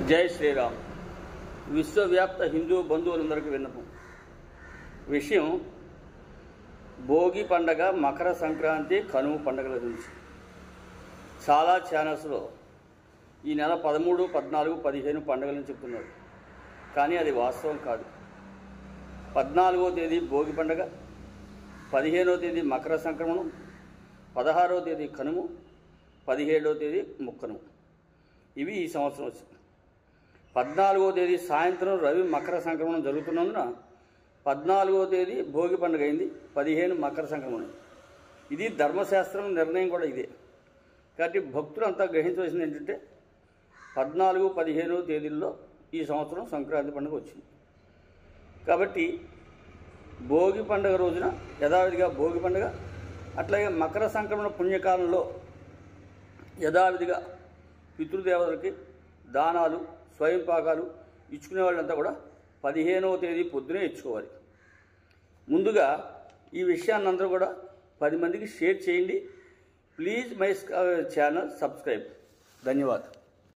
జై శ్రీరామ్. విశ్వవ్యాప్త హిందూ బంధువులందరికీ విన్నపం. విషయం భోగి పండగ, మకర సంక్రాంతి, కనుమ పండుగల గురించి. చాలా ఛానల్స్లో ఈ నెల 13, 14, 15 పండుగలను చెప్తున్నారు. కానీ అది వాస్తవం కాదు. 14వ తేదీ భోగి పండగ, 15వ తేదీ మకర సంక్రమణం, 16వ తేదీ కనుమ, 17వ తేదీ ముక్కనుమ. ఇవి ఈ సంవత్సరం వచ్చింది. 14వ తేదీ సాయంత్రం రవి మకర సంక్రమణం జరుగుతున్నందున 14వ తేదీ భోగి పండుగ అయింది, 15 మకర సంక్రమణం. ఇది ధర్మశాస్త్రం నిర్ణయం కూడా ఇదే. కాబట్టి భక్తులు అంతా గ్రహించవలసింది ఏంటంటే 14, 15వ తేదీల్లో ఈ సంవత్సరం సంక్రాంతి పండుగ వచ్చింది. కాబట్టి భోగి పండుగ రోజున యథావిధిగా భోగి పండుగ, అట్లాగే మకర సంక్రమణ పుణ్యకాలంలో యథావిధిగా పితృదేవతలకి దానాలు, స్వయం పాకాలు ఇచ్చుకునే వాళ్ళంతా కూడా 15వ తేదీ పొద్దునే ఇచ్చుకోవాలి. ముందుగా ఈ విషయాన్ని అందరూ కూడా 10 మందికి షేర్ చేయండి. Please my channel subscribe. ధన్యవాదాలు.